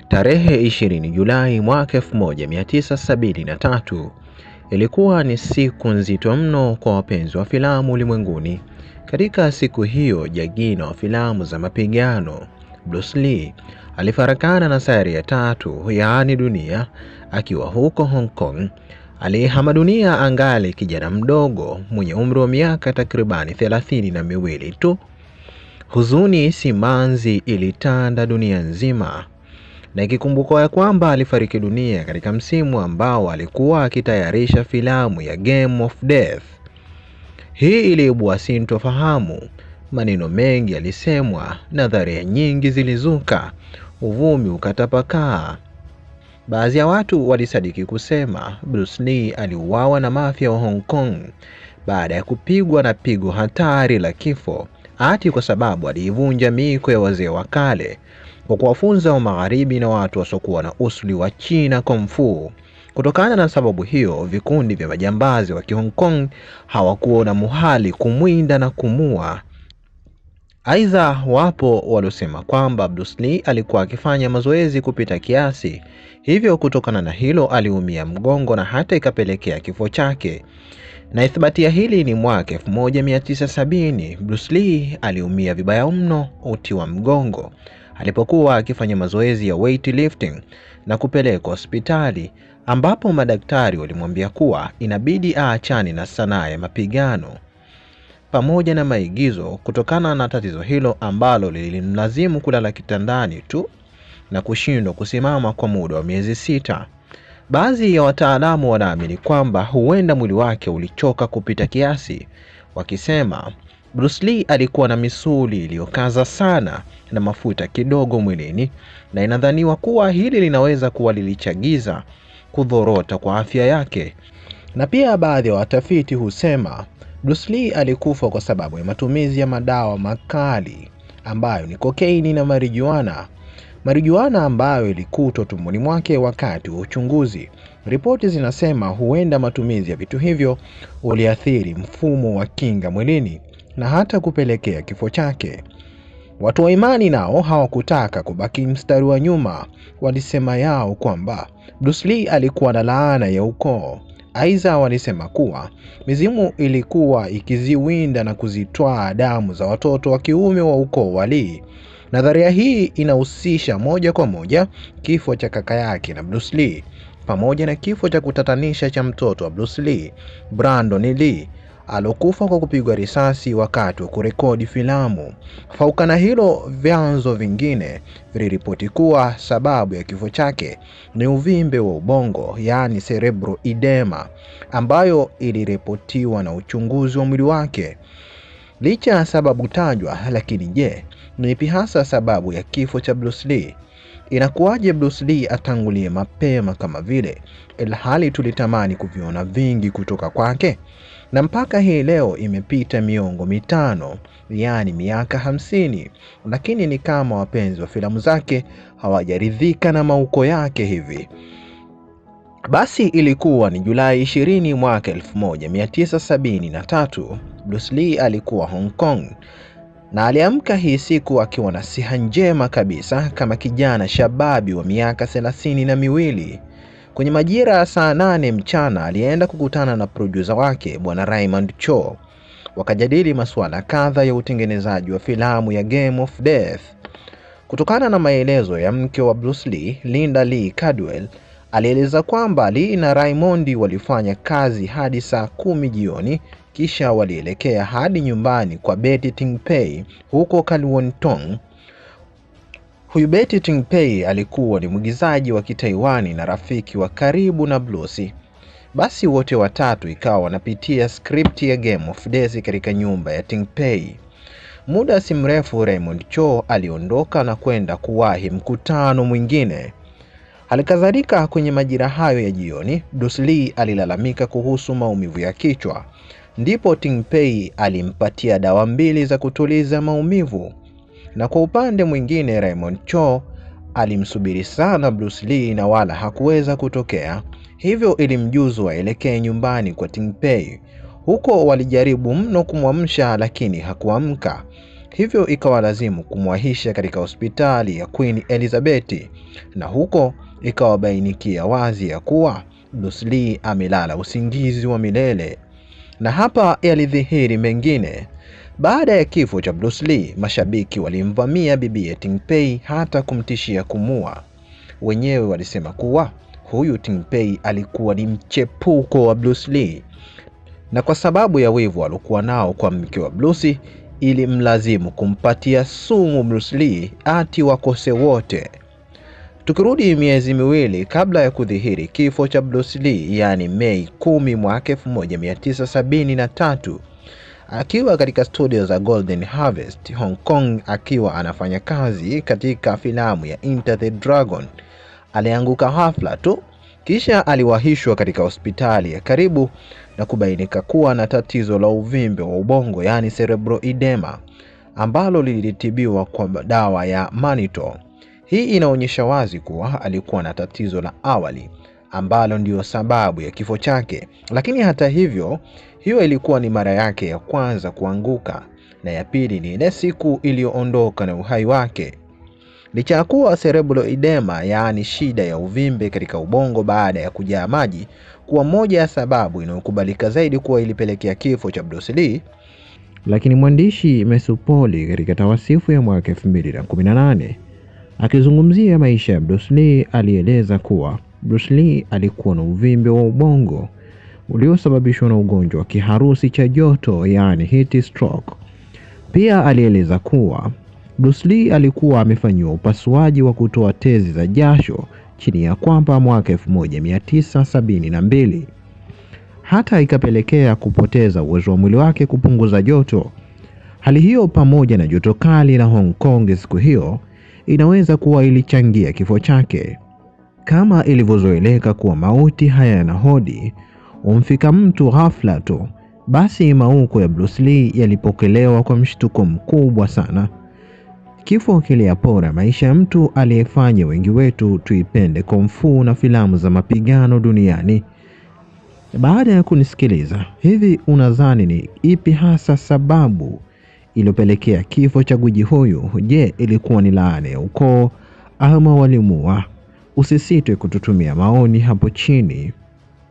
Tarehe 20 Julai mwaka 1973 ilikuwa ni siku nzito mno kwa wapenzi wa filamu ulimwenguni. Katika siku hiyo, jagina wa filamu za mapigano Bruce Lee alifarakana na sayari ya tatu, yaani dunia, akiwa huko Hong Kong. Alihama dunia angali kijana mdogo mwenye umri wa miaka takribani 32 tu. Huzuni simanzi ilitanda dunia nzima, na ikikumbukwa ya kwamba alifariki dunia katika msimu ambao alikuwa akitayarisha filamu ya Game of Death. Hii iliibua sintofahamu, maneno mengi yalisemwa, nadharia nyingi zilizuka, uvumi ukatapakaa. Baadhi ya watu walisadiki kusema Bruce Lee aliuawa na mafia wa Hong Kong baada ya kupigwa na pigo hatari la kifo, ati kwa sababu aliivunja miiko ya wazee wa kale kwa kuwafunza wa magharibi na watu wasokuwa na usuli wa China Kung Fu. Kutokana na sababu hiyo, vikundi vya majambazi wa Hong Kong hawakuona muhali kumwinda na kumua. Aidha, wapo waliosema kwamba Bruce Lee alikuwa akifanya mazoezi kupita kiasi, hivyo kutokana na hilo aliumia mgongo na hata ikapelekea kifo chake. Na ithbatia hili ni mwaka 1970 Bruce Lee aliumia vibaya mno uti wa mgongo alipokuwa akifanya mazoezi ya weightlifting na kupelekwa hospitali, ambapo madaktari walimwambia kuwa inabidi aachane na sanaa ya mapigano pamoja na maigizo kutokana na tatizo hilo ambalo lilimlazimu kulala kitandani tu na kushindwa kusimama kwa muda wa miezi 6. Baadhi ya wataalamu wanaamini kwamba huenda mwili wake ulichoka kupita kiasi, wakisema Bruce Lee alikuwa na misuli iliyokaza sana na mafuta kidogo mwilini, na inadhaniwa kuwa hili linaweza kuwa lilichagiza kudhorota kwa afya yake. Na pia baadhi ya watafiti husema Bruce Lee alikufa kwa sababu ya matumizi ya madawa makali ambayo ni kokaini na marijuana ambayo ilikutwa tumboni mwake wakati wa uchunguzi. Ripoti zinasema huenda matumizi ya vitu hivyo uliathiri mfumo wa kinga mwilini na hata kupelekea kifo chake. Watu wa imani nao hawakutaka kubaki mstari wa nyuma. Walisema yao kwamba Bruce Lee alikuwa na laana ya ukoo. Aidha, walisema kuwa mizimu ilikuwa ikiziwinda na kuzitwaa damu za watoto wa kiume wa ukoo wa Lee. Nadharia hii inahusisha moja kwa moja kifo cha kaka yake na Bruce Lee, pamoja na kifo cha kutatanisha cha mtoto wa Bruce Lee, Brandon Lee, alokufa kwa kupigwa risasi wakati wa kurekodi filamu. Fauka na hilo, vyanzo vingine viliripoti kuwa sababu ya kifo chake ni uvimbe wa ubongo, yaani cerebral edema, ambayo iliripotiwa na uchunguzi wa mwili wake. Licha ya sababu tajwa, lakini je, ni ipi hasa sababu ya kifo cha Bruce Lee? Inakuwaje Bruce Lee atangulie mapema kama vile, ilhali tulitamani kuviona vingi kutoka kwake? Na mpaka hii leo imepita miongo 5, yaani miaka 50, lakini ni kama wapenzi wa filamu zake hawajaridhika na mauko yake hivi. Basi ilikuwa ni Julai 20 mwaka 1973. Bruce Lee alikuwa Hong Kong na aliamka hii siku akiwa na siha njema kabisa kama kijana shababi wa miaka 32. Kwenye majira ya saa 8 mchana alienda kukutana na producer wake Bwana Raymond Cho. Wakajadili masuala kadha ya utengenezaji wa filamu ya Game of Death. Kutokana na maelezo ya mke wa Bruce Lee, Linda Lee Cadwell, alieleza kwamba Lee na Raymond walifanya kazi hadi saa 10 jioni, kisha walielekea hadi nyumbani kwa Betty Ting Pei huko Kowloon Tong. Huyu Betty Ting Pei alikuwa ni mwigizaji wa Kitaiwani na rafiki wa karibu na Bruce. Basi wote watatu ikawa wanapitia script ya Game of Death katika nyumba ya Ting Pei. Muda si mrefu Raymond Cho aliondoka na kwenda kuwahi mkutano mwingine. Halikadhalika, kwenye majira hayo ya jioni, Bruce Lee alilalamika kuhusu maumivu ya kichwa. Ndipo Ting Pei alimpatia dawa 2 za kutuliza maumivu. Na kwa upande mwingine, Raymond Cho alimsubiri sana Bruce Lee na wala hakuweza kutokea. Hivyo ilimjuzu waelekee nyumbani kwa Ting Pei. Huko walijaribu mno kumwamsha, lakini hakuamka. hivyo ikawalazimu kumwahisha katika hospitali ya Queen Elizabeth, na huko ikawabainikia wazi ya kuwa Bruce Lee amelala usingizi wa milele. Na hapa yalidhihiri mengine. Baada ya kifo cha Bruce Lee, mashabiki walimvamia bibi Ting Pei hata kumtishia kumua. Wenyewe walisema kuwa huyu Ting Pei alikuwa ni mchepuko wa Bruce Lee, na kwa sababu ya wivu alikuwa nao kwa mke wa Bruce, ili mlazimu kumpatia sumu Bruce Lee ati wakose wote. Tukirudi miezi miwili kabla ya kudhihiri kifo cha Bruce Lee, yani Mei 10 mwaka 1973, akiwa katika studio za Golden Harvest Hong Kong akiwa anafanya kazi katika filamu ya Enter the Dragon, alianguka hafla tu, kisha aliwahishwa katika hospitali ya karibu na kubainika kuwa na tatizo la uvimbe wa ubongo, yani cerebral edema, ambalo lilitibiwa kwa dawa ya mannitol. Hii inaonyesha wazi kuwa alikuwa na tatizo la awali ambalo ndio sababu ya kifo chake. Lakini hata hivyo, hiyo ilikuwa ni mara yake ya kwanza kuanguka, na ya pili ni ile siku iliyoondoka na uhai wake. Licha ya kuwa cerebral edema, yaani shida ya uvimbe katika ubongo baada ya kujaa maji, kuwa moja ya sababu inayokubalika zaidi kuwa ilipelekea kifo cha Bruce Lee, lakini mwandishi Mesupoli katika tawasifu ya mwaka 2018 akizungumzia maisha ya Bruce Lee alieleza kuwa Bruce Lee alikuwa na uvimbe wa ubongo uliosababishwa na ugonjwa wa kiharusi cha joto, yani heat stroke. Pia alieleza kuwa Bruce Lee alikuwa amefanyiwa upasuaji wa kutoa tezi za jasho chini ya kwamba mwaka 1972, hata ikapelekea kupoteza uwezo wa mwili wake kupunguza joto. Hali hiyo pamoja na joto kali la Hong Kong siku hiyo inaweza kuwa ilichangia kifo chake. Kama ilivyozoeleka kuwa mauti hayana hodi, umfika mtu ghafla tu, basi mauko ya Bruce Lee yalipokelewa kwa mshtuko mkubwa sana. Kifo kiliyapora maisha ya mtu aliyefanya wengi wetu tuipende kung fu na filamu za mapigano duniani. Baada ya kunisikiliza, hivi unadhani ni ipi hasa sababu iliyopelekea kifo cha gwiji huyu? Je, ilikuwa ni laana ya ukoo ama walimua? Usisite kututumia maoni hapo chini.